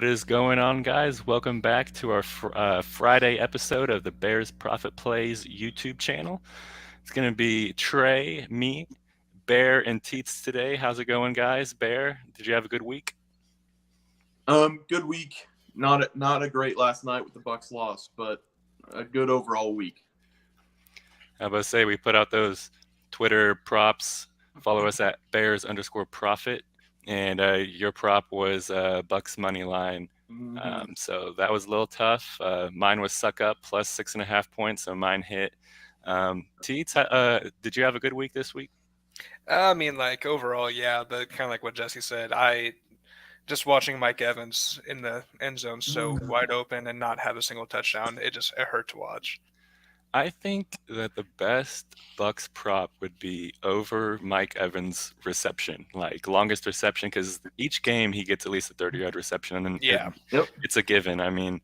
What is going on, guys? Welcome back to our Friday episode of the Bears Profit Plays YouTube channel. It's going to be Trey, me, Bear, and Teats today. How's it going, guys? Bear, did you have a good week? Good week. Not a great last night with the Bucks loss, but a good overall week. I was about to say, we put out those Twitter props. Follow us at Bears_profit. And your prop was Bucks money line. So that was a little tough. Mine was suck up plus 6.5 points, so mine hit. Teats, did you have a good week this week? Overall, yeah, but kind of like what Jesse said, I just watching Mike Evans in the end zone so wide open and not have a single touchdown, it hurt to watch. I think that the best Bucks prop would be over Mike Evans' reception, like longest reception, because each game he gets at least a 30-yard reception, and it's a given. I mean,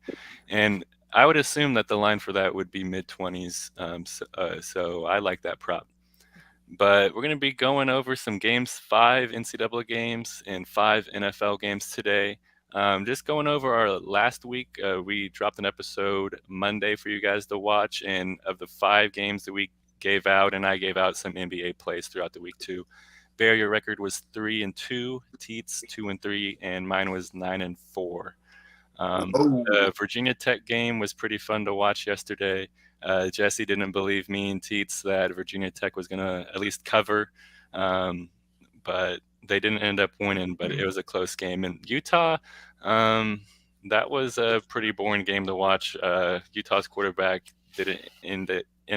and I would assume that the line for that would be mid-20s, so I like that prop. But we're going to be going over some games, 5 NCAA games and 5 NFL games today. Just going over our last week, we dropped an episode Monday for you guys to watch, and of the 5 games that we gave out, and I gave out some NBA plays throughout the week too. Bear, your record was 3-2, Teats 2-3, and mine was 9-4. The Virginia Tech game was pretty fun to watch yesterday. Jesse didn't believe me and Teats that Virginia Tech was going to at least cover, but they didn't end up winning, but it was a close game. And Utah, that was a pretty boring game to watch. Utah's quarterback didn't end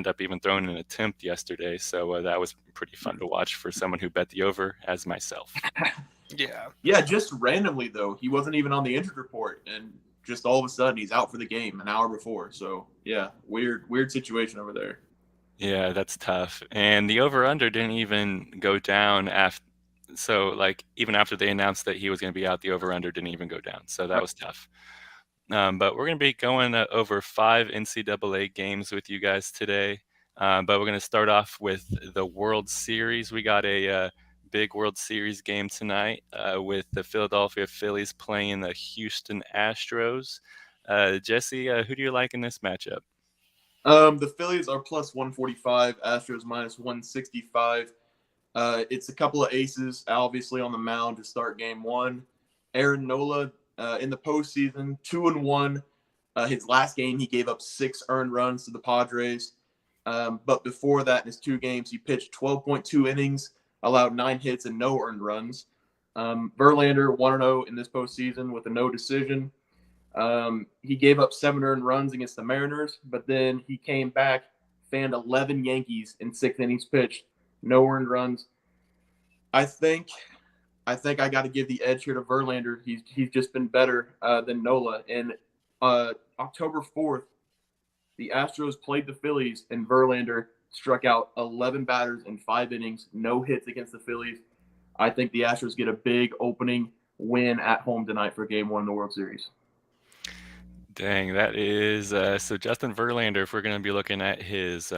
up even throwing an attempt yesterday, so that was pretty fun to watch for someone who bet the over, as myself. Yeah, just randomly, though. He wasn't even on the injured report, and just all of a sudden he's out for the game an hour before. So, yeah, weird situation over there. Yeah, that's tough. And the over-under didn't even go down after. So, like, even after they announced that he was going to be out, the over-under didn't even go down. So that was tough. But we're going to be going over 5 NCAA games with you guys today. But we're going to start off with the World Series. We got a big World Series game tonight with the Philadelphia Phillies playing the Houston Astros. Jesse, who do you like in this matchup? The Phillies are plus 145, Astros minus 165. It's a couple of aces, obviously, on the mound to start game one. Aaron Nola in the postseason, 2-1. His last game, he gave up 6 earned runs to the Padres. But before that, in his 2 games, he pitched 12.2 innings, allowed 9 hits and no earned runs. Verlander 1-0 in this postseason with a no decision. He gave up 7 earned runs against the Mariners, but then he came back, fanned 11 Yankees in 6 innings pitched. No earned runs. I think I got to give the edge here to Verlander. He's just been better than Nola. And October 4th, the Astros played the Phillies, and Verlander struck out 11 batters in 5 innings, no hits against the Phillies. I think the Astros get a big opening win at home tonight for Game 1 in the World Series. Dang, that is so Justin Verlander, if we're going to be looking at his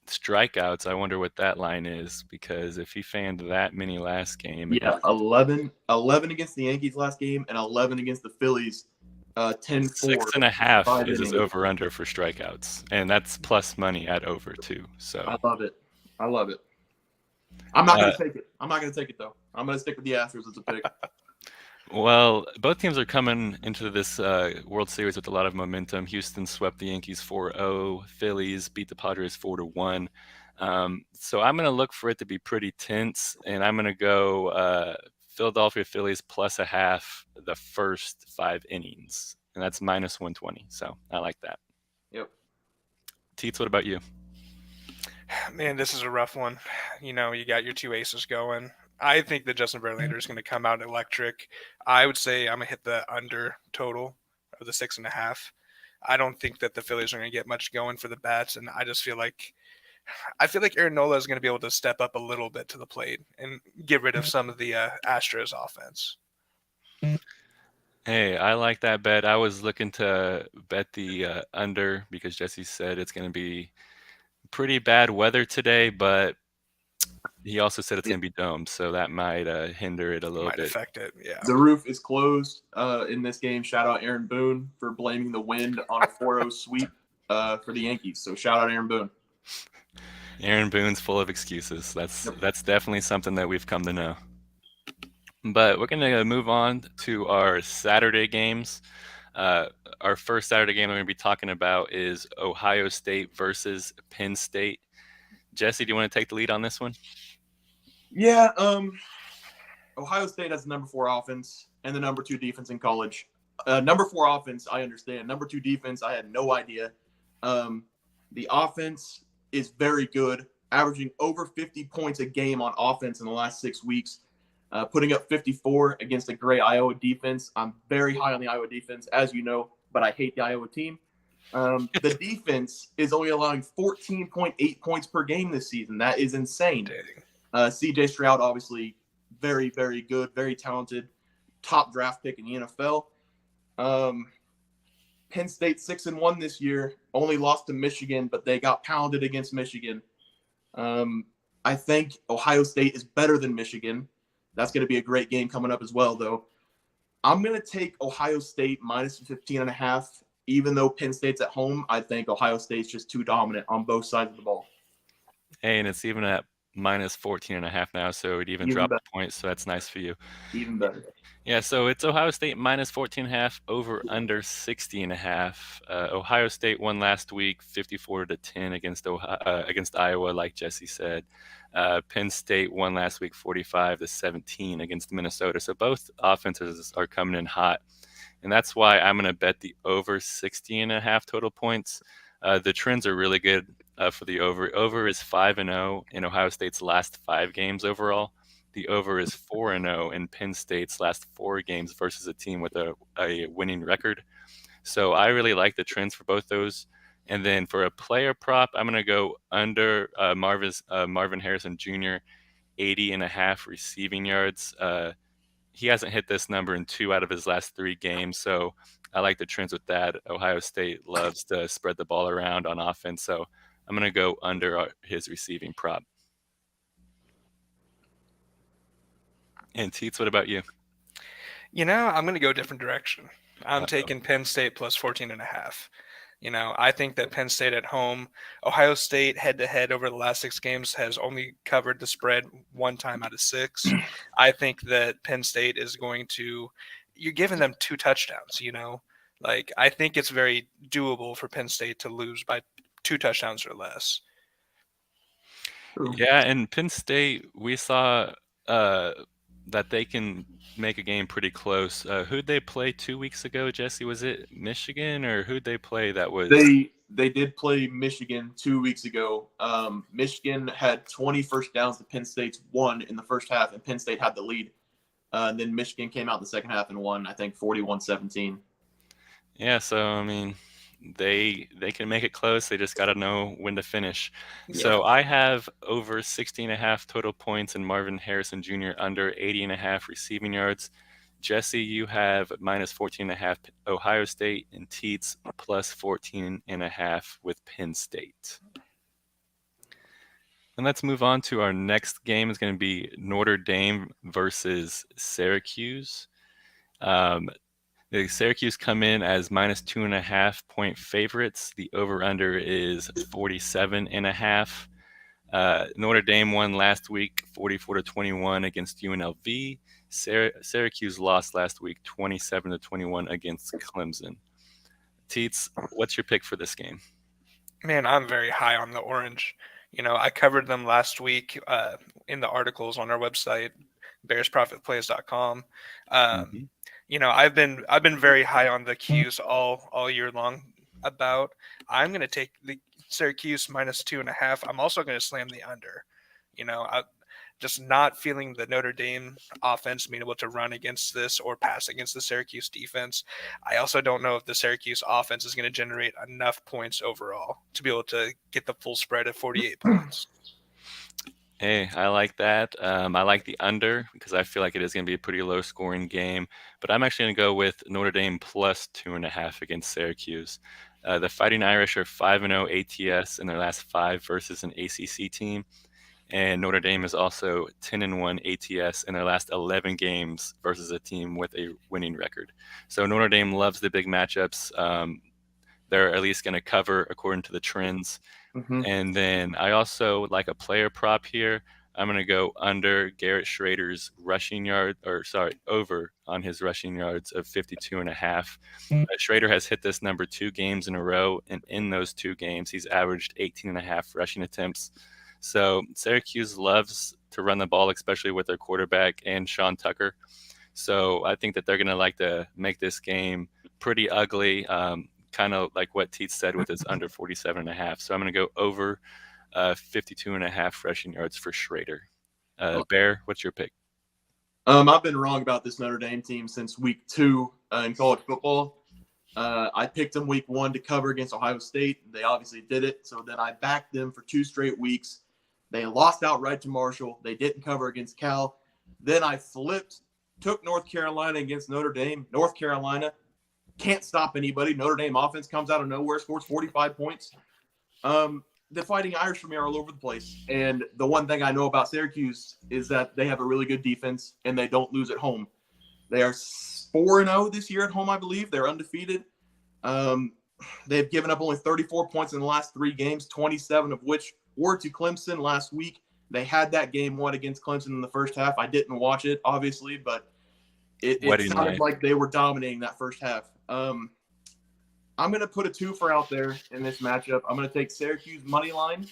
strikeouts, I wonder what that line is, because if he fanned that many last game. Yeah, 11 against the Yankees last game and 11 against the Phillies. 10-4. 6.5 is his over-under for strikeouts, and that's plus money at over too. So I love it. I'm not going to take it. I'm not going to take it, though. I'm going to stick with the Astros as a pick. Well, both teams are coming into this World Series with a lot of momentum. Houston swept the Yankees 4-0. Phillies beat the Padres 4-1. So I'm going to look for it to be pretty tense, and I'm going to go Philadelphia Phillies plus a half the first 5 innings, and that's minus 120. So I like that. Yep. Teats, what about you? Man, this is a rough one. You got your 2 aces going. I think that Justin Verlander is going to come out electric. I would say I'm going to hit the under total of the 6.5. I don't think that the Phillies are going to get much going for the bats, and I just feel like Aaron Nola is going to be able to step up a little bit to the plate and get rid of some of the Astros offense. Hey, I like that bet. I was looking to bet the under because Jesse said it's going to be pretty bad weather today, but He also said it's going to be domed, so that might hinder it a little Might bit. affect it, yeah. The roof is closed in this game. Shout out Aaron Boone for blaming the wind on a 4-0 sweep for the Yankees. So shout out Aaron Boone. Aaron Boone's full of excuses. That's definitely something that we've come to know. But we're going to move on to our Saturday games. Our first Saturday game we're going to be talking about is Ohio State versus Penn State. Jesse, do you want to take the lead on this one? Yeah, Ohio State has the number 4 offense and the number 2 defense in college. Number 4 offense, I understand. Number 2 defense, I had no idea. The offense is very good, averaging over 50 points a game on offense in the last 6 weeks, putting up 54 against a great Iowa defense. I'm very high on the Iowa defense, as you know, but I hate the Iowa team. The defense is only allowing 14.8 points per game this season. That is insane. CJ Stroud, obviously, very, very good, very talented, top draft pick in the NFL. Penn State 6-1 this year, only lost to Michigan, but they got pounded against Michigan. I think Ohio State is better than Michigan. That's going to be a great game coming up as well, though. I'm going to take Ohio State minus 15.5. Even though Penn State's at home, I think Ohio State's just too dominant on both sides of the ball. Hey, and it's even at minus 14.5 now, so it even dropped a point, so that's nice for you. Even better. Yeah, so it's Ohio State minus 14.5, over under 60.5. Ohio State won last week 54-10 against Iowa, like Jesse said. Penn State won last week 45-17 against Minnesota. So both offenses are coming in hot. And that's why I'm going to bet the over 60.5 total points. The trends are really good for the over. Over is 5-0 in Ohio State's last 5 games overall. The over is 4-0 in Penn State's last 4 games versus a team with a winning record. So I really like the trends for both those. And then for a player prop, I'm going to go under Marvin Harrison Jr., 80.5 receiving yards. He hasn't hit this number in 2 out of his last 3 games, so I like the trends with that. Ohio State loves to spread the ball around on offense, so I'm going to go under his receiving prop. And Teats, what about you? I'm going to go a different direction. I'm taking Penn State plus 14.5. I think that Penn State at home, Ohio State head-to-head over the last 6 games has only covered the spread 1 time out of 6. I think that Penn State is going to – you're giving them 2 touchdowns, I think it's very doable for Penn State to lose by 2 touchdowns or less. Yeah, and Penn State, we saw that they can make a game pretty close. Who'd they play 2 weeks ago, Jesse? Was it Michigan, or who'd they play that was? They did play Michigan 2 weeks ago. Michigan had 20 first downs to Penn State's 1 in the first half, and Penn State had the lead. And then Michigan came out in the second half and won, I think, 41-17. Yeah, so, I mean, they can make it close. They just got to know when to finish. Yeah. So I have over 60.5 total points and Marvin Harrison Jr. under 80.5 receiving yards. Jesse, you have minus 14.5 Ohio State, and Teats plus 14.5 with Penn State. And let's move on to our next game. It's going to be Notre Dame versus Syracuse. The Syracuse come in as minus 2.5 point favorites. The over-under is 47.5. Notre Dame won last week 44-21 against UNLV. Syracuse lost last week 27-21 against Clemson. Teats, what's your pick for this game? Man, I'm very high on the Orange. I covered them last week in the articles on our website, bearsprofitplays.com. I've been very high on the Qs all year long. I'm going to take the Syracuse minus 2.5. I'm also going to slam the under. I just not feeling the Notre Dame offense being able to run against this or pass against the Syracuse defense. I also don't know if the Syracuse offense is going to generate enough points overall to be able to get the full spread of 48 points. Hey, I like that. I like the under because I feel like it is going to be a pretty low-scoring game. But I'm actually going to go with Notre Dame plus 2.5 against Syracuse. The Fighting Irish are 5-0 ATS in their last 5 versus an ACC team. And Notre Dame is also 10-1 ATS in their last 11 games versus a team with a winning record. So Notre Dame loves the big matchups. They're at least going to cover according to the trends. Mm-hmm. And then I also would like a player prop here. I'm going to go under Garrett Schrader's over on his rushing yards of 52.5. Schrader has hit this number 2 games in a row, and in those 2 games, he's averaged 18.5 rushing attempts. So Syracuse loves to run the ball, especially with their quarterback and Sean Tucker. So I think that they're going to like to make this game pretty ugly, kind of like what Teats said with his under 47.5. So I'm going to go over 52.5 rushing yards for Schrader. Bear, what's your pick? I've been wrong about this Notre Dame team since week 2 in college football. I picked them week 1 to cover against Ohio State. They obviously did it. So then I backed them for 2 straight weeks. They lost outright to Marshall. They didn't cover against Cal. Then I flipped, took North Carolina against Notre Dame. North Carolina can't stop anybody. Notre Dame offense comes out of nowhere, scores 45 points. The Fighting Irish for me are all over the place. And the one thing I know about Syracuse is that they have a really good defense and they don't lose at home. They are 4-0 this year at home, I believe. They're undefeated. They've given up only 34 points in the last 3 games, 27 of which were to Clemson last week. They had that game won against Clemson in the first half. I didn't watch it, obviously, but it sounded like they were dominating that first half. I'm going to put a twofer out there in this matchup. I'm going to take Syracuse money line,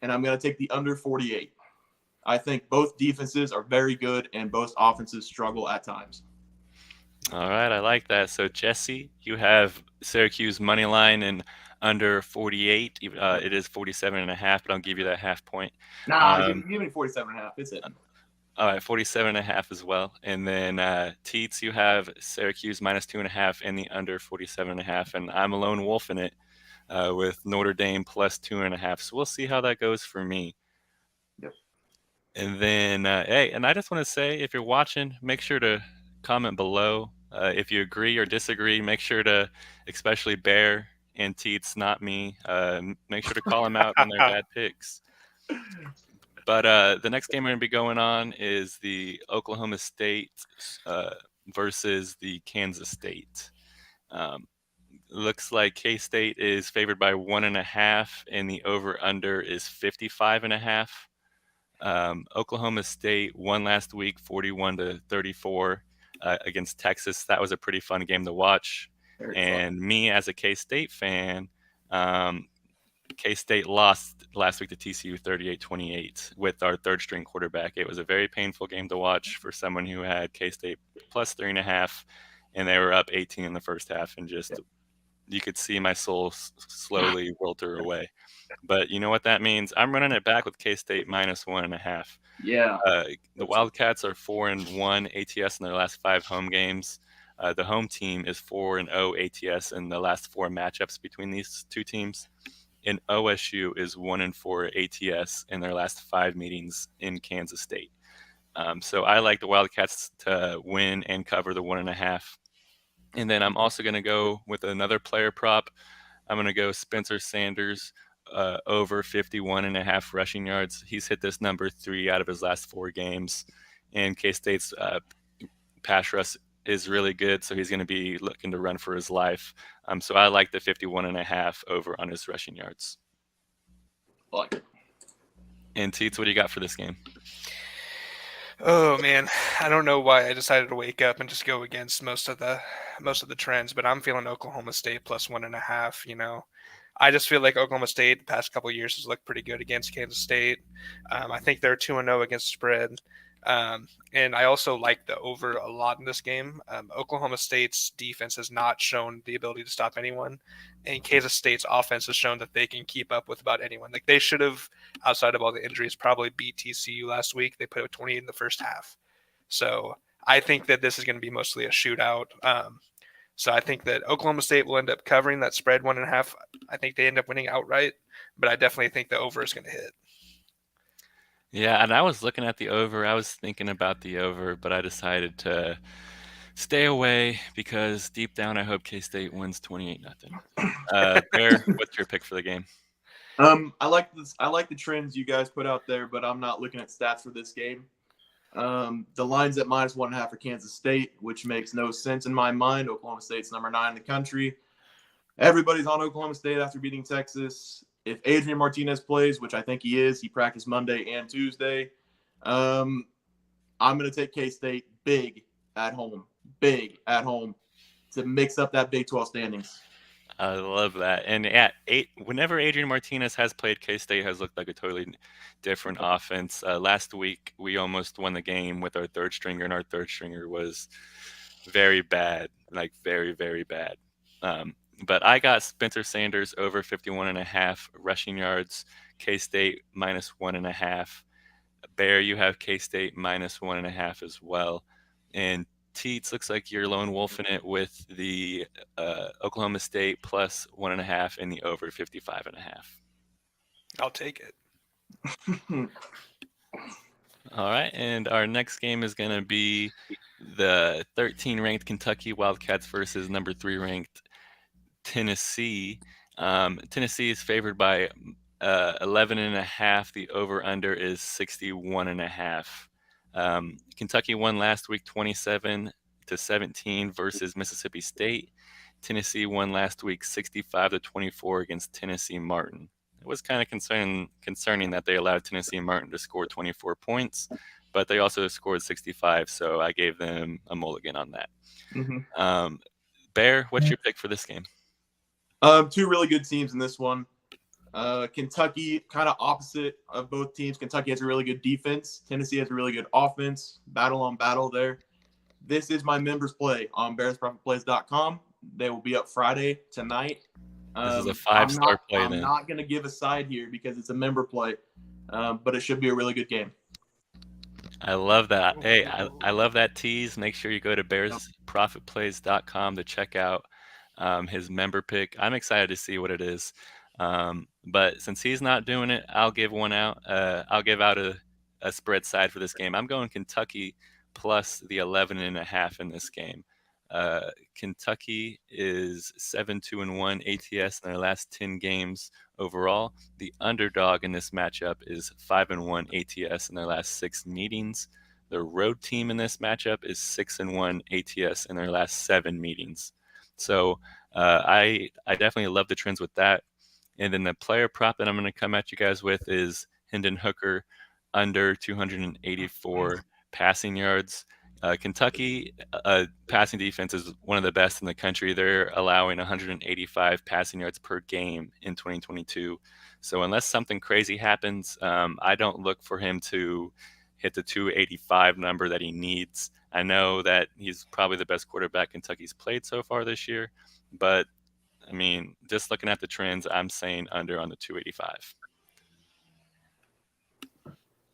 and I'm going to take the under 48. I think both defenses are very good, and both offenses struggle at times. All right, I like that. So, Jesse, you have Syracuse money line and under 48. It is 47.5, but I'll give you that half point. Give me 47.5. It's it. All right, 47.5 as well. And then Teats, you have Syracuse minus 2.5 and the under 47.5. And I'm a lone wolf in it with Notre Dame plus 2.5. So we'll see how that goes for me. Yep. And then, hey, and I just want to say, if you're watching, make sure to comment below. If you agree or disagree, make sure to, especially Bear and Teats, not me, make sure to call them out on their bad picks. But the next game we're going to be going on is the Oklahoma State versus the Kansas State. Looks like K-State is favored by 1.5, and the over-under is 55.5. Oklahoma State won last week 41-34 against Texas. That was a pretty fun game to watch. And me, as a K-State fan, K-State lost last week to TCU 38-28 with our third-string quarterback. It was a very painful game to watch for someone who had K-State plus 3.5, and they were up 18 in the first half, and just you could see my soul slowly welter away. But you know what that means? I'm running it back with K-State minus 1.5. Yeah. The Wildcats are 4-1 ATS in their last 5 home games. The home team is 4-0 ATS in the last 4 matchups between these two teams. And OSU is 1-4 ATS in their last 5 meetings in Kansas State. So I like the Wildcats to win and cover the 1.5. And then I'm also going to go with another player prop. I'm going to go Spencer Sanders over 51.5 rushing yards. He's hit this number 3 out of his last 4 games. And K-State's pass rush is really good, so he's going to be looking to run for his life. So I like the 51.5 over on his rushing yards. Like it. And Teats, what do you got for this game? Oh man, I don't know why I decided to wake up and just go against most of the trends, but I'm feeling Oklahoma State plus 1.5. You know, I just feel like Oklahoma State the past couple of years has looked pretty good against Kansas State. I think they're 2-0 against the spread. And I also like the over a lot in this game. Oklahoma State's defense has not shown the ability to stop anyone, and Kansas State's offense has shown that they can keep up with about anyone. Like, they should have, outside of all the injuries, probably beat TCU last week. They put up 28 in the first half. So I think that this is going to be mostly a shootout. So I think that Oklahoma State will end up covering that spread 1.5. I think they end up winning outright, but I definitely think the over is going to hit. Yeah, and I was looking at the over. I was thinking about the over, but I decided to stay away because deep down I hope K-State wins 28-0. Bear, what's your pick for the game? I like this. I like the trends you guys put out there, but I'm not looking at stats for this game. The line's at -1.5 for Kansas State, which makes no sense in my mind. Oklahoma State's number 9 in the country. Everybody's on Oklahoma State after beating Texas. If Adrian Martinez plays, which I think he is, he practiced Monday and Tuesday. I'm going to take K-State big at home to mix up that Big 12 standings. I love that. And whenever Adrian Martinez has played, K-State has looked like a totally different offense. Last week, we almost won the game with our third stringer, and our third stringer was very bad, like very, very bad. But I got Spencer Sanders over 51.5 rushing yards, K-State -1.5. Bear, you have K-State -1.5 as well. And Teats, looks like you're lone wolf in it with the Oklahoma State +1.5 and the over 55.5. I'll take it. All right, and our next game is going to be the 13-ranked Kentucky Wildcats versus number 3-ranked Tennessee. Tennessee is favored by 11.5. The over/under is 61.5. Kentucky won last week 27-17 versus Mississippi State. Tennessee won last week 65-24 against Tennessee Martin. It was kind of concerning that they allowed Tennessee Martin to score 24 points, but they also scored 65, so I gave them a mulligan on that. Mm-hmm. Bear, what's your pick for this game? Two really good teams in this one. Kentucky, kind of opposite of both teams. Kentucky has a really good defense. Tennessee has a really good offense. Battle on battle there. This is my members play on BearsProfitPlays.com. They will be up Friday tonight. This is a 5-star play. I'm not going to give a side here because it's a member play, but it should be a really good game. I love that. Hey, I love that tease. Make sure you go to BearsProfitPlays.com to check out his member pick. I'm excited to see what it is. But since he's not doing it, I'll give one out. I'll give out a spread side for this game. I'm going Kentucky plus the 11.5 in this game. Kentucky is 7-2-1 ATS in their last 10 games overall. The underdog in this matchup is 5-1 ATS in their last 6 meetings. The road team in this matchup is 6-1 ATS in their last 7 meetings. So I definitely love the trends with that. And then the player prop that I'm going to come at you guys with is Hendon Hooker under 284 passing yards. Kentucky passing defense is one of the best in the country. They're allowing 185 passing yards per game in 2022. So unless something crazy happens, I don't look for him to hit the 285 number that he needs. I know that he's probably the best quarterback Kentucky's played so far this year, but I mean, just looking at the trends, I'm saying under on the 285.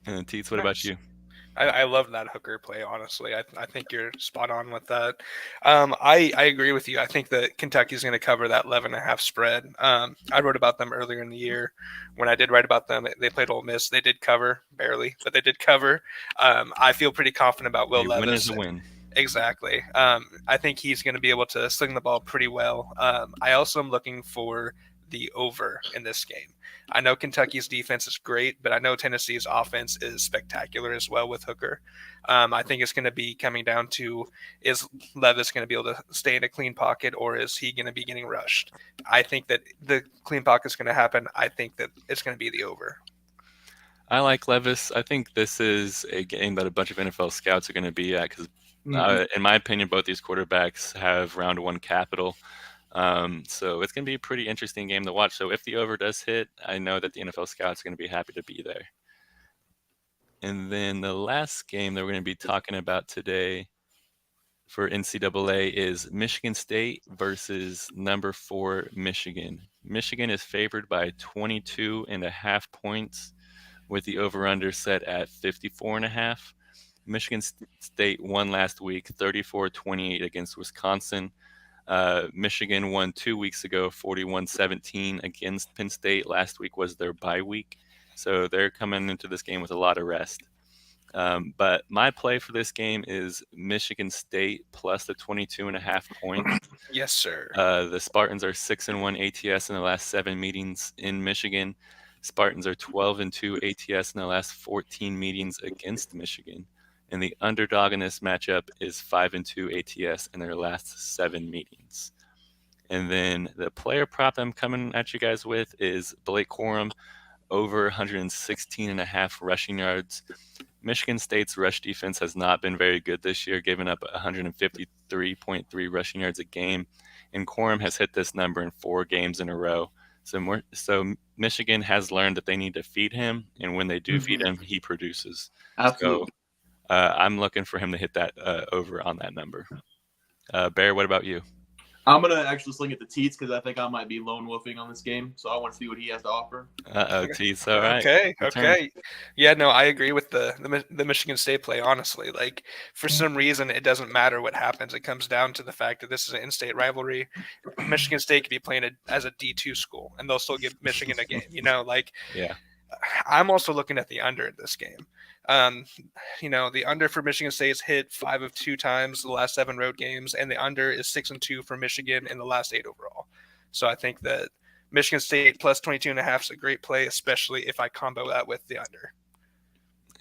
And Teats, what about you? I love that Hooker play, honestly. I think you're spot on with that. I agree with you. I think that Kentucky's going to cover that 11.5 spread. I wrote about them earlier in the year. When I did write about them, they played Ole Miss. They did cover, barely, but they did cover. I feel pretty confident about Will Levis. Win is a win. Exactly. I think he's going to be able to sling the ball pretty well. I also am looking for the over in this game. I know Kentucky's defense is great, but I know Tennessee's offense is spectacular as well with Hooker. I think it's going to be coming down to, is Levis going to be able to stay in a clean pocket, or is he going to be getting rushed? I think that the clean pocket is going to happen. I think that it's going to be the over. I like Levis. I think this is a game that a bunch of NFL scouts are going to be at because, in my opinion, both these quarterbacks have round 1 capital. So it's going to be a pretty interesting game to watch. So if the over does hit, I know that the NFL scouts are going to be happy to be there. And then the last game that we're going to be talking about today for NCAA is Michigan State versus number 4 Michigan. Michigan is favored by 22.5 points with the over-under set at 54.5. Michigan State won last week 34-28 against Wisconsin. Michigan won 2 weeks ago, 41-17 against Penn State. Last week was their bye week, so they're coming into this game with a lot of rest. But my play for this game is Michigan State plus the 22.5 points. Yes, sir. The Spartans are 6-1 ATS in the last 7 meetings in Michigan. Spartans are 12-2 ATS in the last 14 meetings against Michigan. And the underdog in this matchup is 5-2 ATS in their last 7 meetings. And then the player prop I'm coming at you guys with is Blake Corum over 116.5 rushing yards. Michigan State's rush defense has not been very good this year, giving up 153.3 rushing yards a game, and Corum has hit this number in 4 games in a row. So Michigan has learned that they need to feed him, and when they do feed him, he produces. Absolutely. So I'm looking for him to hit that over on that number. Bear, what about you? I'm going to actually sling it to Teats because I think I might be lone wolfing on this game. So I want to see what he has to offer. Teats. All right. Okay. Yeah, no, I agree with the Michigan State play, honestly. Like, for some reason, it doesn't matter what happens. It comes down to the fact that this is an in-state rivalry. Michigan State could be playing as a D2 school, and they'll still give Michigan a game. Yeah. I'm also looking at the under in this game. The under for Michigan State is hit 5 of 2 times the last 7 road games, and the under is 6-2 for Michigan in the last 8 overall. So I think that Michigan State plus 22.5 is a great play, especially if I combo that with the under.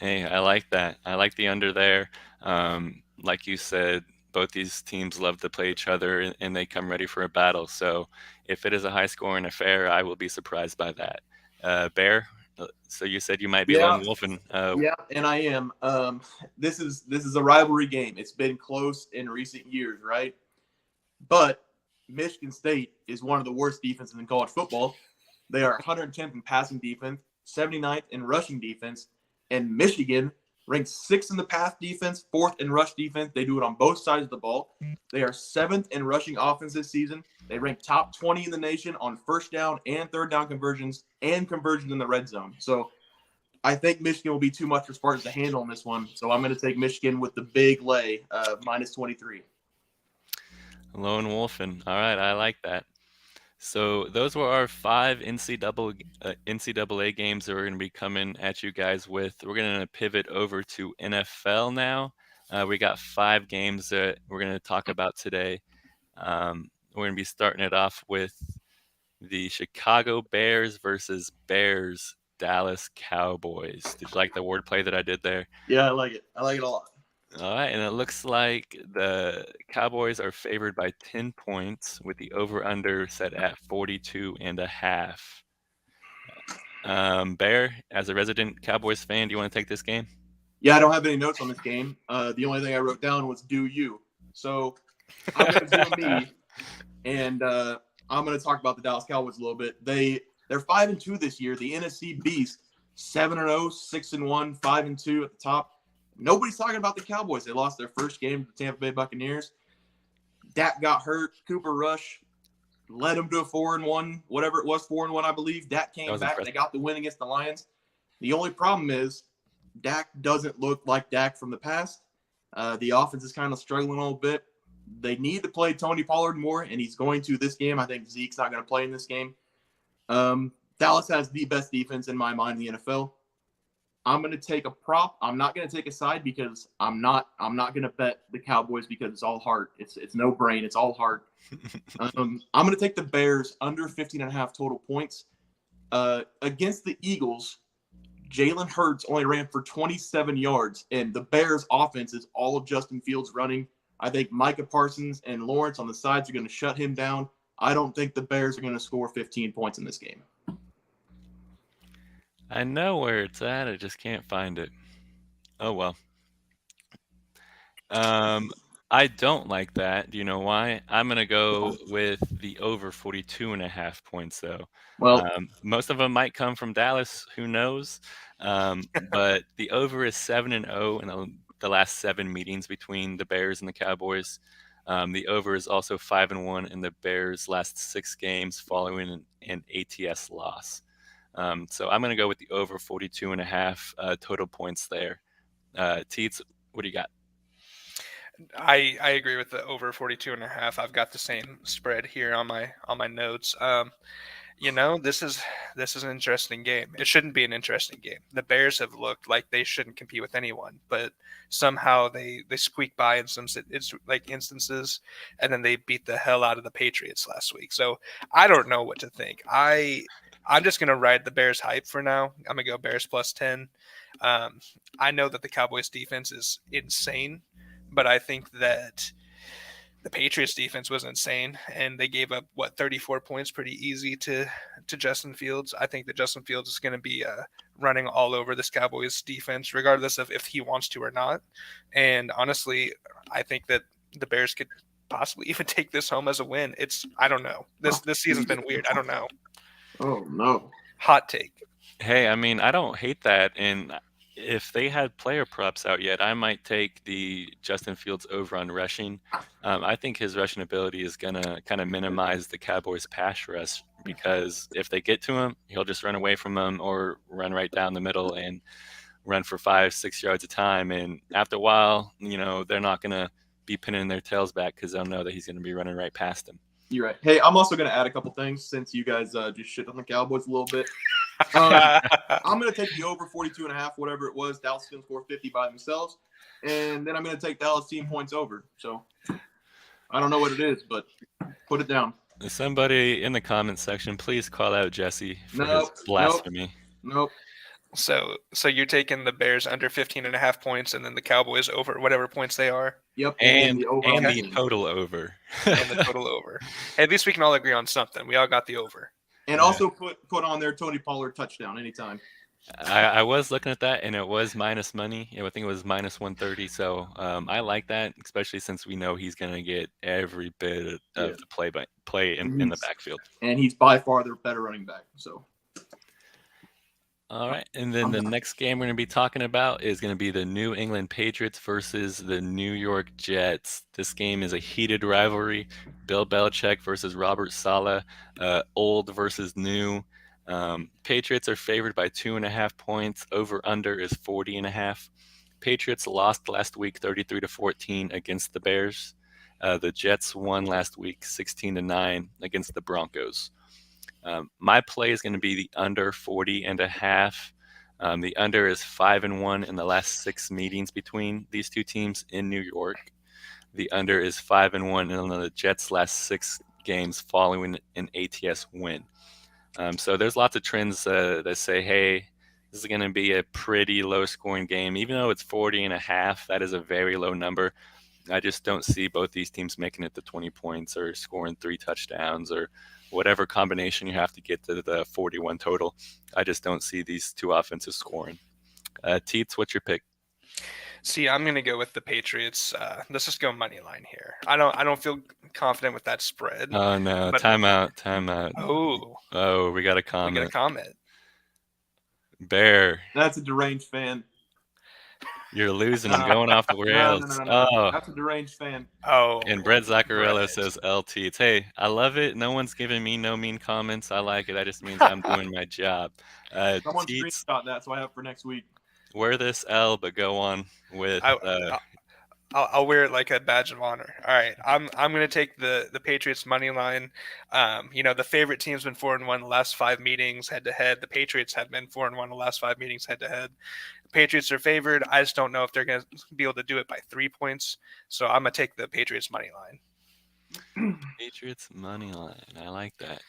Hey, I like that. I like the under there. Like you said, both these teams love to play each other, and they come ready for a battle. So if it is a high-scoring affair, I will be surprised by that. Bear, so you said you might be lone wolfing. Yeah, and I am. This is a rivalry game. It's been close in recent years, right? But Michigan State is one of the worst defenses in college football. They are 110th in passing defense, 79th in rushing defense, and Michigan ranks 6th in the pass defense, 4th in rush defense. They do it on both sides of the ball. They are 7th in rushing offense this season. They rank top 20 in the nation on first down and third down conversions and conversions in the red zone. So I think Michigan will be too much for Spartans to handle in this one. So I'm going to take Michigan with the big lay, minus 23. Lone wolfing. All right, I like that. So those were our 5 NCAA games that we're going to be coming at you guys with. We're going to pivot over to NFL now. We got 5 games that we're going to talk about today. We're going to be starting it off with the Chicago Bears versus Bears Dallas Cowboys. Did you like the wordplay that I did there? Yeah, I like it. I like it a lot. All right, and it looks like the Cowboys are favored by 10 points with the over-under set at 42.5. Bear, as a resident Cowboys fan, do you want to take this game? Yeah, I don't have any notes on this game. The only thing I wrote down was "do you." So I'm going to do me, and I'm going to talk about the Dallas Cowboys a little bit. They're 5-2 this year. The NFC Beast, 7-0, 6-1, 5-2 at the top. Nobody's talking about the Cowboys. They lost their first game to the Tampa Bay Buccaneers. Dak got hurt. Cooper Rush led them to a 4-1, whatever it was, 4-1, I believe. Dak came back. Impressive. They got the win against the Lions. The only problem is Dak doesn't look like Dak from the past. The offense is kind of struggling a little bit. They need to play Tony Pollard more, and he's going to this game. I think Zeke's not going to play in this game. Dallas has the best defense in my mind in the NFL. I'm going to take a prop. I'm not going to take a side because I'm not going to bet the Cowboys because it's all heart. It's no brain. It's all heart. I'm going to take the Bears under 15.5 total points. Against the Eagles, Jalen Hurts only ran for 27 yards, and the Bears' offense is all of Justin Fields running. I think Micah Parsons and Lawrence on the sides are going to shut him down. I don't think the Bears are going to score 15 points in this game. I know where it's at. I just can't find it. Oh, well. I don't like that. Do you know why? I'm going to go with the over 42.5 points, though. Well, most of them might come from Dallas. Who knows? But the over is 7-0 in the last 7 meetings between the Bears and the Cowboys. The over is also 5-1 in the Bears' last 6 games following an ATS loss. So I'm going to go with the over 42.5 total points there. Teats, what do you got? I agree with the over 42.5. I've got the same spread here on my notes. This is an interesting game. It shouldn't be an interesting game. The Bears have looked like they shouldn't compete with anyone, but somehow they squeak by in some instances, and then they beat the hell out of the Patriots last week. So I don't know what to think. I'm just gonna ride the Bears hype for now. I'm gonna go Bears plus 10. I know that the Cowboys defense is insane, but I think that the Patriots defense was insane, and they gave up 34 points pretty easy to Justin Fields. I think that Justin Fields is going to be running all over this Cowboys defense, regardless of if he wants to or not. And honestly, I think that the Bears could possibly even take this home as a win. I don't know. This season's been weird. I don't know. Oh no. Hot take. Hey, I mean, I don't hate that. And if they had player props out yet, I might take the Justin Fields over on rushing. I think his rushing ability is going to kind of minimize the Cowboys' pass rush because if they get to him, he'll just run away from them or run right down the middle and run for 5-6 yards a time. And after a while, they're not going to be pinning their tails back because they'll know that he's going to be running right past them. You're right. Hey, I'm also going to add a couple things since you guys just shit on the Cowboys a little bit. I'm going to take the over 42.5, whatever it was. Dallas is going to score 50 by themselves. And then I'm going to take Dallas team points over. So I don't know what it is, but put it down. Somebody in the comments section, please call out Jesse for his blasphemy. Nope. So you're taking the Bears under 15.5 points and then the Cowboys over whatever points they are? Yep. And the total over. And the total over. Hey, at least we can all agree on something. We all got the over. And also put on there Tony Pollard touchdown anytime. I was looking at that, and it was minus money. I think it was minus 130. So I like that, especially since we know he's going to get every bit of the play in the backfield. And he's by far their better running back. So. All right, and then the next game we're going to be talking about is going to be the New England Patriots versus the New York Jets. This game is a heated rivalry. Bill Belichick versus Robert Saleh, old versus new. Patriots are favored by 2.5 points. Over/under is 40.5. Patriots lost last week 33-14 against the Bears. The Jets won last week 16-9 against the Broncos. My play is going to be the under 40.5. The under is 5-1 in the last 6 meetings between these two teams in New York. The under is 5-1 in the Jets' last 6 games following an ATS win. So there's lots of trends that say, hey, this is going to be a pretty low-scoring game. Even though it's 40.5, that is a very low number. I just don't see both these teams making it to 20 points or scoring 3 touchdowns or whatever combination you have to get to the 41 total. I just don't see these two offenses scoring. Teats, what's your pick? See, I'm going to go with the Patriots. Let's just go money line here. I don't feel confident with that spread. Oh, no. Timeout. Oh, we got a comment. Bear. That's a deranged fan. You're losing and going off the rails. No. Oh. That's a deranged fan. Oh. And Brett Zaccarello says LT. Hey, I love it. No one's giving me no mean comments. I like it. That just means I'm doing my job. Someone screenshot that, so I have for next week. Wear this L, but go on with. I'll wear it like a badge of honor. All right, I'm going to take the Patriots money line. The favorite team's been 4-1 the last 5 meetings head to head. The Patriots have been 4-1 the last 5 meetings head to head. The Patriots are favored. I just don't know if they're going to be able to do it by 3 points. So I'm going to take the Patriots money line. Patriots money line. I like that.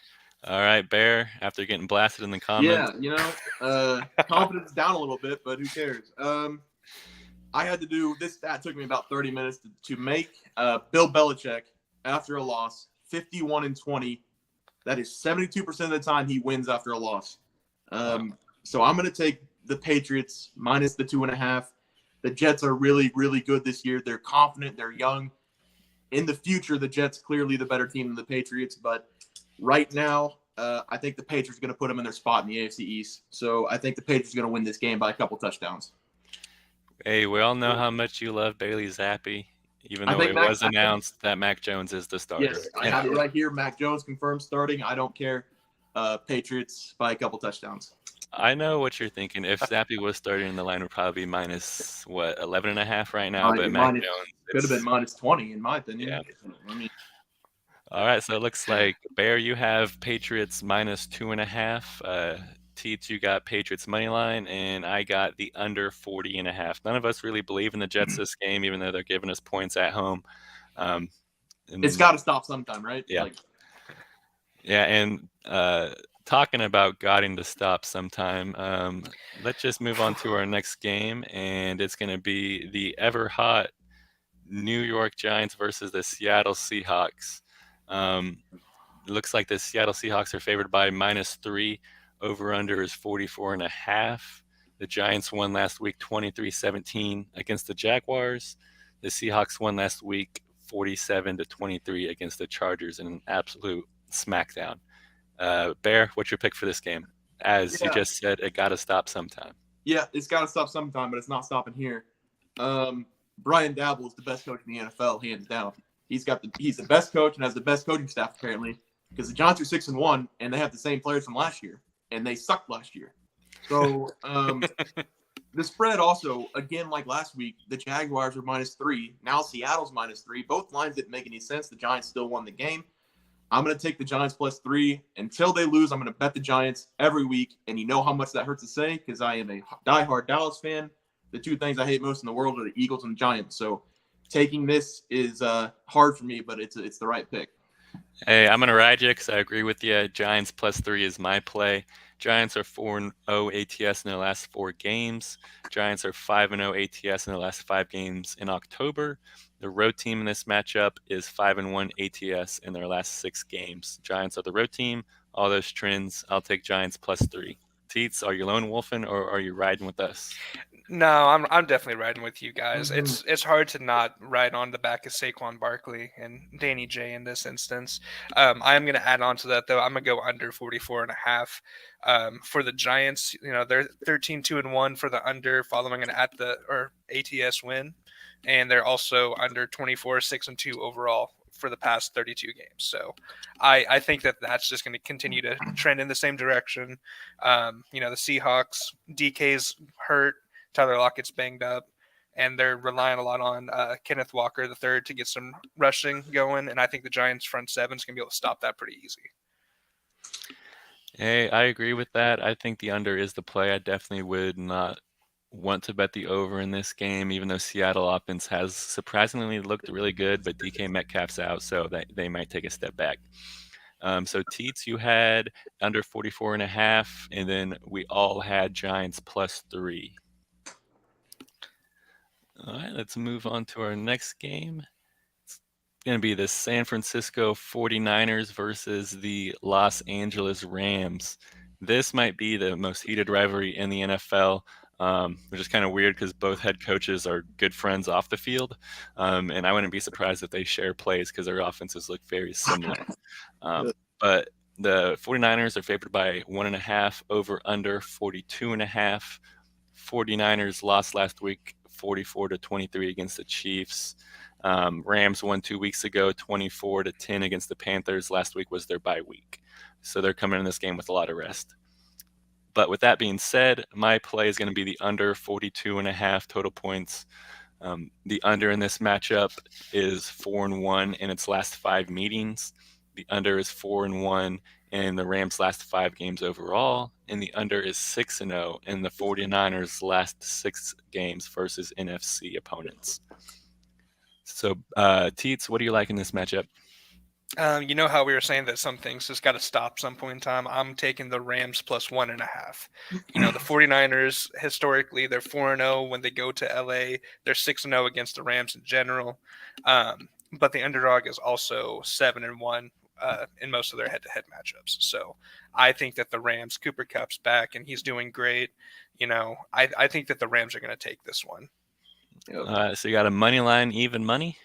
All right, Bear. After getting blasted in the comments. Yeah, confidence down a little bit, but who cares? I had to do this. That took me about 30 minutes to make. Bill Belichick, after a loss, 51-20. That is 72% of the time he wins after a loss. So I'm going to take the Patriots minus the 2.5. The Jets are really, really good this year. They're confident. They're young. In the future, the Jets clearly the better team than the Patriots. But right now, I think the Patriots are going to put them in their spot in the AFC East. So I think the Patriots are going to win this game by a couple touchdowns. Hey, we all know how much you love Bailey Zappi, even though it was announced that Mac Jones is the starter. Yes, I have it right here. Mac Jones confirmed starting. I don't care. Patriots by a couple touchdowns. I know what you're thinking. If Zappi was starting, the line would probably be minus 11.5 right now. But Mac Jones could have been minus 20 in my opinion. Yeah. All right, so it looks like Bear, you have Patriots minus 2.5. Teats, you got Patriots money line, and I got the under 40.5. None of us really believe in the Jets this game, even though they're giving us points at home. It's got to stop sometime, right? Yeah. Yeah, and talking about getting to stop sometime, let's just move on to our next game, and it's going to be the ever hot New York Giants versus the Seattle Seahawks. It looks like the Seattle Seahawks are favored by -3. Over under is 44.5. The Giants won last week 23-17 against the Jaguars. The Seahawks won last week 47-23 against the Chargers in an absolute smackdown. Bear, what's your pick for this game? As you just said, it got to stop sometime. Yeah, it's got to stop sometime, but it's not stopping here. Brian Dabble is the best coach in the NFL, hands down. He's the best coach and has the best coaching staff apparently, because the Giants are 6-1 and they have the same players from last year, and they sucked last year. So the spread also, again, like last week, the Jaguars are -3. Now Seattle's -3. Both lines didn't make any sense. The Giants still won the game. I'm going to take the Giants +3 until they lose. I'm going to bet the Giants every week, and you know how much that hurts to say because I am a diehard Dallas fan. The two things I hate most in the world are the Eagles and the Giants. So taking this is hard for me, but it's the right pick. Hey, I'm going to ride you because I agree with you. Giants +3 is my play. Giants are 4-0 ATS in their last 4 games. Giants are 5-0 ATS in their last 5 games in October. The road team in this matchup is 5-1 ATS in their last 6 games. Giants are the road team. All those trends, I'll take Giants +3. Teats, are you lone wolfing or are you riding with us? No, I'm definitely riding with you guys. It's hard to not ride on the back of Saquon Barkley and Danny J in this instance. I'm going to add on to that though. I'm going to go under 44.5. For the Giants, they're 13-2-1 for the under, following an ATS win, and they're also under 24-6-2 overall for the past 32 games. So I think that's just going to continue to trend in the same direction. The Seahawks, DK's hurt. Tyler Lockett's banged up, and they're relying a lot on Kenneth Walker III to get some rushing going, and I think the Giants' front seven is going to be able to stop that pretty easy. Hey, I agree with that. I think the under is the play. I definitely would not want to bet the over in this game, even though Seattle offense has surprisingly looked really good, but DK Metcalf's out, so they might take a step back. So Teats, you had under 44.5, and then we all had Giants +3. All right, let's move on to our next game. It's going to be the San Francisco 49ers versus the Los Angeles Rams. This might be the most heated rivalry in the NFL, which is kind of weird because both head coaches are good friends off the field. And I wouldn't be surprised if they share plays because their offenses look very similar. But the 49ers are favored by 1.5, over under 42.5. 49ers lost last week 44-23 against the Chiefs. Rams won 2 weeks ago 24-10 against the Panthers. Last week was their bye week. So they're coming in this game with a lot of rest. But with that being said, my play is going to be the under 42.5 total points. The under in this matchup is 4-1 in its last 5 meetings. The under is 4-1 in the Rams' last 5 games overall, and the under is 6-0 in the 49ers' last 6 games versus NFC opponents. So, Teats, what do you like in this matchup? You know how we were saying that some things just got to stop some point in time? I'm taking the Rams +1.5. The 49ers, historically, they're 4-0 when they go to LA. They're 6-0 against the Rams in general. But the underdog is also 7-1 in most of their head-to-head matchups. So I think that the Rams, Cooper Kupp's back, and he's doing great. I think that the Rams are going to take this one. So you got a money line, even money?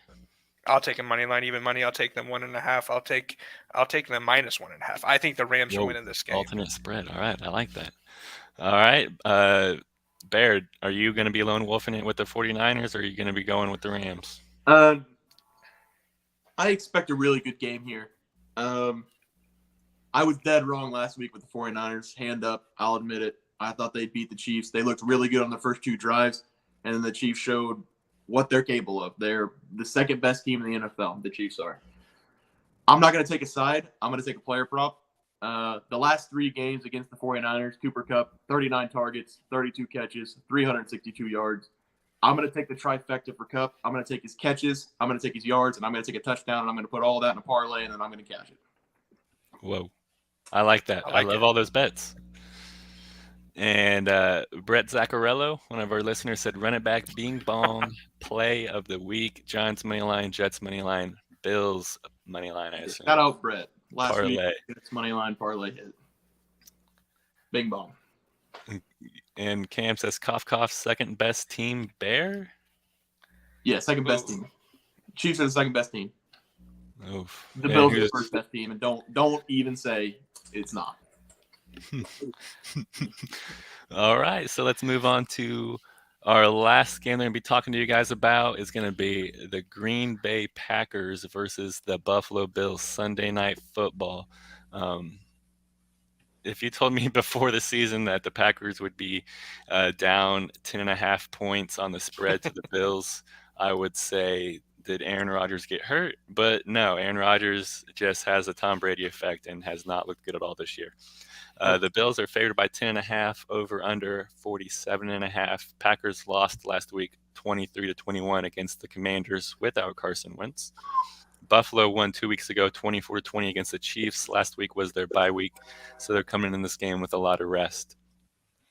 I'll take a money line, even money. I'll take them 1.5. I'll take them -1.5. I think the Rams are winning this game. Alternate spread. All right, I like that. All right, Baird, are you going to be lone wolfing it with the 49ers, or are you going to be going with the Rams? I expect a really good game here. I was dead wrong last week with the 49ers. Hand up, I'll admit it. I thought they'd beat the Chiefs. They looked really good on the first 2 drives, and then the Chiefs showed what they're capable of. They're the second best team in the NFL, the Chiefs are. I'm not going to take a side. I'm going to take a player prop. The last 3 games against the 49ers, Cooper Kupp, 39 targets, 32 catches, 362 yards. I'm going to take the trifecta for Kupp. I'm going to take his catches, I'm going to take his yards, and I'm going to take a touchdown, and I'm going to put all that in a parlay, and then I'm going to cash it. Whoa. I like that. I love all those bets. And Brett Zaccarello, one of our listeners, said, run it back, Bing Bong, play of the week, Giants money line, Jets money line, Bills money line, I assume. Shout out Brett. Last parlay. week, Jets money line parlay hit. Bing Bong. And Cam says, cough, cough, second best team, Bear? Yeah, second best team. Chiefs are the second best team. Oof. The Bills are the first best team, and don't even say it's not. All right, so let's move on to our last game they're going to be talking to you guys about is going to be the Green Bay Packers versus the Buffalo Bills Sunday Night Football. If you told me before the season that the Packers would be down 10.5 points on the spread to the Bills, I would say, did Aaron Rodgers get hurt? But no, Aaron Rodgers just has a Tom Brady effect and has not looked good at all this year. The Bills are favored by 10.5, over under 47.5. Packers lost last week 23-21 against the Commanders without Carson Wentz. Buffalo won 2 weeks ago 24-20 against the Chiefs. Last week was their bye week, so they're coming in this game with a lot of rest.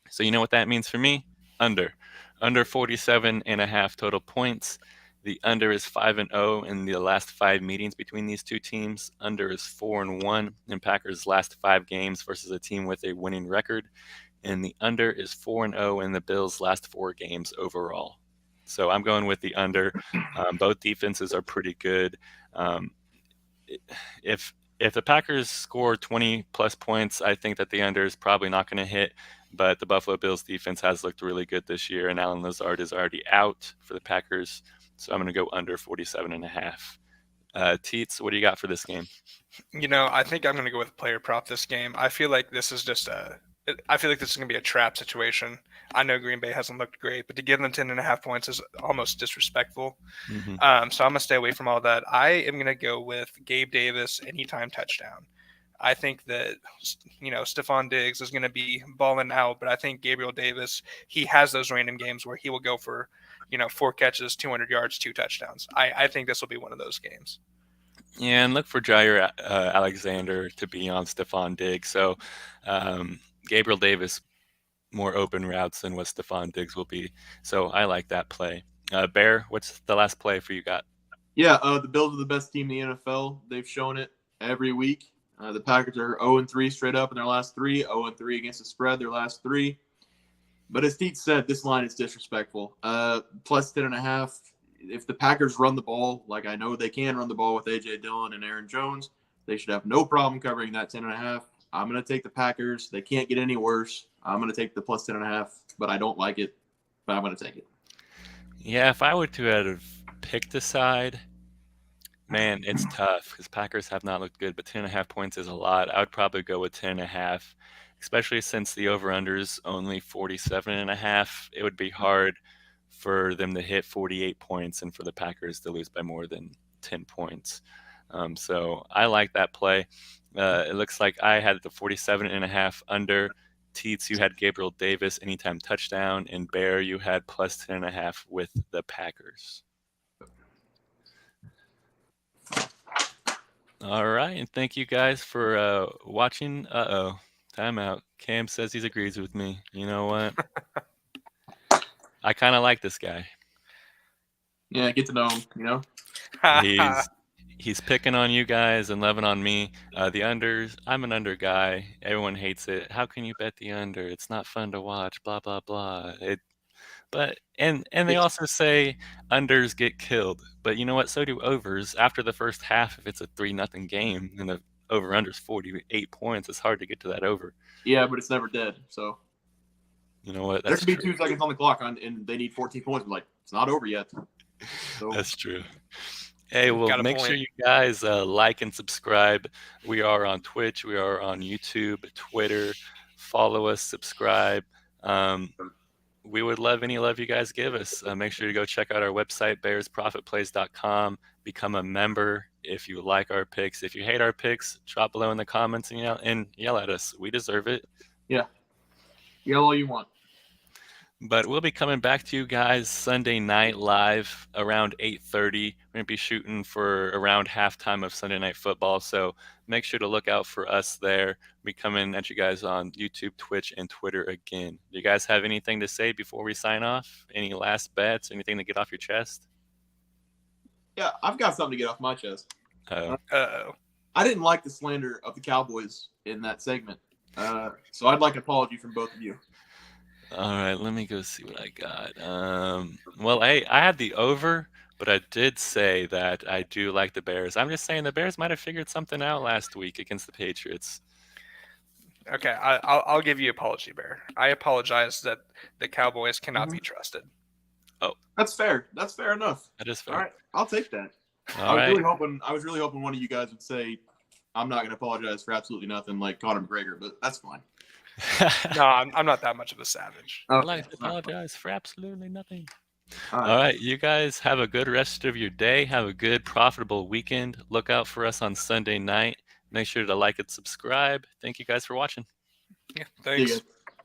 So you know what that means for me? Under 47.5 total points. The under is 5-0 in the last 5 meetings between these two teams. Under is 4-1 in Packers' last 5 games versus a team with a winning record. And the under is 4-0 in the Bills' last 4 games overall. So I'm going with the under. Both defenses are pretty good. If the Packers score 20 plus points, I think that the under is probably not going to hit. But the Buffalo Bills defense has looked really good this year, and Alan Lazard is already out for the Packers. So I'm going to go under 47.5. Teats, what do you got for this game? I think I'm going to go with player prop this game. I feel like this is just I feel like this is going to be a trap situation. I know Green Bay hasn't looked great, but to give them 10.5 points is almost disrespectful. Mm-hmm. So I'm going to stay away from all that. I am going to go with Gabe Davis anytime touchdown. I think that, Stephon Diggs is going to be balling out, but I think Gabriel Davis, he has those random games where he will go for, 4 catches, 200 yards, 2 touchdowns. I think this will be one of those games. Yeah, and look for Jair Alexander to be on Stephon Diggs. So Gabriel Davis, more open routes than what Stephon Diggs will be. So I like that play. Bear, what's the last play for you got? Yeah, the Bills are the best team in the NFL. They've shown it every week. The Packers are 0-3 straight up in their last 3, 0-3 against the spread their last 3. But as Teats said, this line is disrespectful. Plus 10.5. If the Packers run the ball, like I know they can run the ball with A.J. Dillon and Aaron Jones, they should have no problem covering that 10.5. I'm going to take the Packers. They can't get any worse. I'm going to take the plus 10.5, but I don't like it, but I'm going to take it. Yeah, if I were to have picked a side, man, it's tough because Packers have not looked good, but 10.5 points is a lot. I would probably go with 10.5, especially since the over-under is only 47.5. It would be hard for them to hit 48 points and for the Packers to lose by more than 10 points. So I like that play. It looks like I had the 47.5 under. Teats, you had Gabriel Davis anytime touchdown, and Bear, you had plus 10.5 with the Packers. All right, and thank you guys for watching. Timeout. Cam says he agrees with me. You know what? I kind of like this guy. Yeah, get to know him, He's picking on you guys and loving on me. The unders, I'm an under guy. Everyone hates it. How can you bet the under? It's not fun to watch, blah, blah, blah. And they also say unders get killed. But you know what? So do overs. After the first half, if it's a 3-0 game and the over-under is 48 points, it's hard to get to that over. Yeah, but it's never dead. So you know what? There could be 2 seconds on the clock, and they need 14 points. But it's not over yet. So. That's true. Hey, well, make sure you guys like and subscribe. We are on Twitch. We are on YouTube, Twitter. Follow us, subscribe. we would love any love you guys give us. Make sure to go check out our website, bearsprofitplays.com. Become a member if you like our picks. If you hate our picks, drop below in the comments and yell at us. We deserve it. Yeah. Yell all you want. But we'll be coming back to you guys Sunday night live around 8:30. We're going to be shooting for around halftime of Sunday Night Football. So make sure to look out for us there. We'll be coming at you guys on YouTube, Twitch, and Twitter again. Do you guys have anything to say before we sign off? Any last bets? Anything to get off your chest? Yeah, I've got something to get off my chest. Uh-oh. I didn't like the slander of the Cowboys in that segment. So I'd like an apology from both of you. All right, let me go see what I got. Well, I had the over, but I did say that I do like the Bears. I'm just saying the Bears might have figured something out last week against the Patriots. Okay, I'll give you apology, Bear. I apologize that the Cowboys cannot be trusted. Oh, that's fair. That's fair enough. That is fair. All right, I'll take that. All I right. was really hoping one of you guys would say, "I'm not going to apologize for absolutely nothing," like Conor McGregor, but that's fine. No, I'm not that much of a savage. I'd like to apologize for absolutely nothing. All right, you guys have a good rest of your day. Have a good, profitable weekend. Look out for us on Sunday night. Make sure to like and subscribe. Thank you guys for watching. Yeah, thanks.